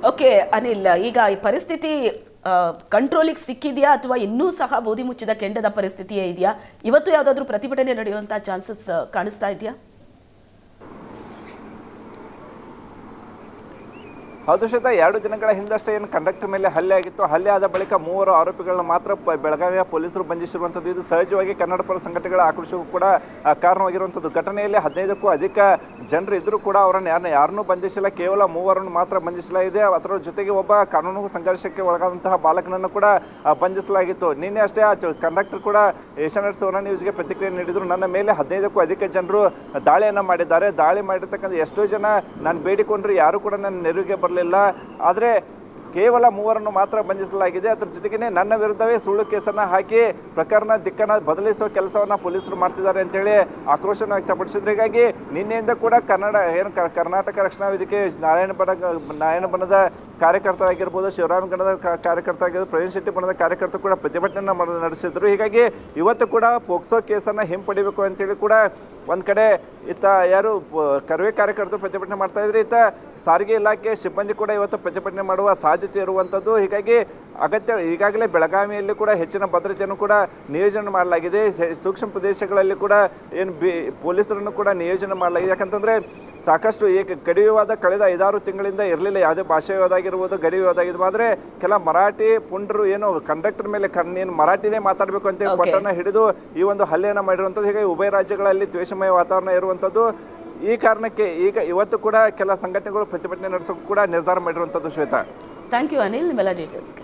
Okay Anil, ಈಗ ಈ ಪರಿಸ್ಥಿತಿ ಕಂಟ್ರೋಲಿಗೆ ಸಿಕ್ಕಿದೆಯಾ ಅಥವಾ ಇನ್ನೂ ಸಹ ಬೂದಿ ಮುಚ್ಚಿದ ಕೆಂಡದ ಪರಿಸ್ಥಿತಿಯೇ ಇದೆಯಾ? ಇವತ್ತು ಯಾವುದಾದ್ರೂ ಪ್ರತಿಭಟನೆ ನಡೆಯುವಂತ ಚಾನ್ಸಸ್ ಕಾಣಿಸ್ತಾ ಇದೆಯಾ? ಹೌದು ಶ್ವೇತಾ, 2 ದಿನಗಳ ಹಿಂದಷ್ಟೇ ಏನು ಕಂಡಕ್ಟರ್ ಮೇಲೆ ಹಲ್ಲೆ ಆಗಿತ್ತು. ಹಲ್ಲೆ ಆದ ಬಳಿಕ 3 ಆರೋಪಿಗಳನ್ನ ಮಾತ್ರ ಬೆಳಗಾವಿಯ ಪೊಲೀಸರು ಬಂಧಿಸಿರುವಂಥದ್ದು. ಇದು ಸಹಜವಾಗಿ ಕನ್ನಡ ಪರ ಸಂಘಟನೆಗಳ ಆಕ್ರೋಶಕ್ಕೂ ಕೂಡ ಕಾರಣವಾಗಿರುವಂಥದ್ದು. ಘಟನೆಯಲ್ಲಿ 15ಕ್ಕೂ ಅಧಿಕ ಜನರು ಇದ್ದರೂ ಕೂಡ ಅವರನ್ನು ಯಾರನ್ನೂ ಬಂಧಿಸಿಲ್ಲ. ಕೇವಲ 3 ಮಾತ್ರ ಬಂಧಿಸಲಾಗಿದೆ. ಅದರ ಜೊತೆಗೆ ಒಬ್ಬ ಕಾನೂನು ಸಂಘರ್ಷಕ್ಕೆ ಒಳಗಾದಂತಹ ಬಾಲಕನನ್ನು ಕೂಡ ಬಂಧಿಸಲಾಗಿತ್ತು. ನಿನ್ನೆ ಅಷ್ಟೇ ಆ ಕಂಡಕ್ಟರ್ ಕೂಡ ಏಷ್ಯಾನೆಟ್ ಸುವರ್ಣ ನ್ಯೂಸ್ಗೆ ಪ್ರತಿಕ್ರಿಯೆ ನೀಡಿದರು. ನನ್ನ ಮೇಲೆ 15ಕ್ಕೂ ಅಧಿಕ ಜನರು ದಾಳಿಯನ್ನು ಮಾಡಿದ್ದಾರೆ. ದಾಳಿ ಮಾಡಿರ್ತಕ್ಕಂಥ ಎಷ್ಟೋ ಜನ ನಾನು ಬೇಡಿಕೊಂಡ್ರು, ಯಾರು ಕೂಡ ನನ್ನ ನೆರವಿಗೆ ಬರಲಿಲ್ಲ. ಆದರೆ ಕೇವಲ 3 ಮಾತ್ರ ಬಂಧಿಸಲಾಗಿದೆ. ಅದರ ಜೊತೆಗೆ ನನ್ನ ವಿರುದ್ಧವೇ ಸುಳ್ಳು ಕೇಸನ್ನು ಹಾಕಿ ಪ್ರಕರಣ ದಿಕ್ಕನ್ನು ಬದಲಿಸುವ ಕೆಲಸವನ್ನು ಪೊಲೀಸರು ಮಾಡ್ತಿದ್ದಾರೆ ಅಂತೇಳಿ ಆಕ್ರೋಶನ ವ್ಯಕ್ತಪಡಿಸಿದ್ರು. ಹೀಗಾಗಿ ನಿನ್ನೆಯಿಂದ ಕೂಡ ಕರ್ನಾಟಕ ರಕ್ಷಣಾ ವೇದಿಕೆ ನಾರಾಯಣ ಬಣದ ಕಾರ್ಯಕರ್ತರಾಗಿರ್ಬೋದು, ಶಿವರಾಮ್ ಗಣದ ಕಾರ್ಯಕರ್ತರಾಗಿರ್ಬೋದು, ಪ್ರವೀಣ್ ಶೆಟ್ಟಿ ಬಣದ ಕಾರ್ಯಕರ್ತರು ಕೂಡ ಪ್ರತಿಭಟನೆ ನಡೆಸಿದ್ರು. ಹೀಗಾಗಿ ಇವತ್ತು ಕೂಡ ಪೋಕ್ಸೋ ಕೇಸನ್ನು ಹಿಂಪಡಿಬೇಕು ಅಂತೇಳಿ ಕೂಡ ಒಂದು ಕಡೆ ಯಾರು ಕರ್ವೆ ಕಾರ್ಯಕರ್ತರು ಪ್ರತಿಭಟನೆ ಮಾಡ್ತಾ ಇದ್ರೆ, ಸಾರಿಗೆ ಇಲಾಖೆ ಸಿಬ್ಬಂದಿ ಕೂಡ ಇವತ್ತು ಪ್ರತಿಭಟನೆ ಮಾಡುವ ಸಾಧ್ಯತೆ ಇರುವಂಥದ್ದು. ಹೀಗಾಗಿ ಈಗಾಗಲೇ ಬೆಳಗಾವಿಯಲ್ಲಿ ಕೂಡ ಹೆಚ್ಚಿನ ಭದ್ರತೆಯನ್ನು ಕೂಡ ನಿಯೋಜನೆ ಮಾಡಲಾಗಿದೆ. ಸೂಕ್ಷ್ಮ ಪ್ರದೇಶಗಳಲ್ಲಿ ಕೂಡ ಪೊಲೀಸರನ್ನು ಕೂಡ ನಿಯೋಜನೆ ಮಾಡಲಾಗಿದೆ. ಯಾಕಂತಂದರೆ ಸಾಕಷ್ಟು ಗಡಿ ವಿವಾದ ಕಳೆದ 5-6 ತಿಂಗಳಿಂದ ಇರಲಿಲ್ಲ. ಯಾವುದೇ ಭಾಷೆ ವಿವಾದ ಆಗಿರ್ಬೋದು, ಗಡಿ ವಿವಾದ ಆಗಿರ್ಬೋದು. ಆದರೆ ಕೆಲ ಮರಾಠಿ ಪುಂಡರು ಏನು ಕಂಡಕ್ಟರ್ ಮೇಲೆ ಮರಾಠಿನೇ ಮಾತಾಡಬೇಕು ಅಂತೇಳಿ ಪಟ್ಟಣ ಹಿಡಿದು ಈ ಒಂದು ಹಲ್ಲೆಯನ್ನು ಮಾಡಿರುವಂಥದ್ದು. ಹೀಗಾಗಿ ಉಭಯ ರಾಜ್ಯಗಳಲ್ಲಿ ದ್ವೇಷಮಯ ವಾತಾವರಣ ಇರುವಂಥದ್ದು. ಈ ಕಾರಣಕ್ಕೆ ಇವತ್ತು ಕೂಡ ಕೆಲ ಸಂಘಟನೆಗಳು ಪ್ರತಿಭಟನೆ ನಡೆಸೋಕೆ ಕೂಡ ನಿರ್ಧಾರ ಮಾಡಿರುವಂಥದ್ದು. ಶ್ವೇತಾ, ಥ್ಯಾಂಕ್ ಯು ಅನಿಲ್, ನಿಮ್ಮೆಲ್ಲ ಡೀಟೇಲ್ಸ್ಗೆ.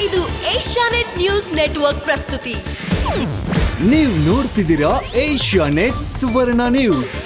ಇದು ಏಷ್ಯಾನೆಟ್ ನ್ಯೂಸ್ ನೆಟ್ವರ್ಕ್ ಪ್ರಸ್ತುತಿ. ನೀವು ನೋಡ್ತಿದ್ದೀರಾ ಏಷ್ಯಾನೆಟ್ ಸುವರ್ಣ ನ್ಯೂಸ್.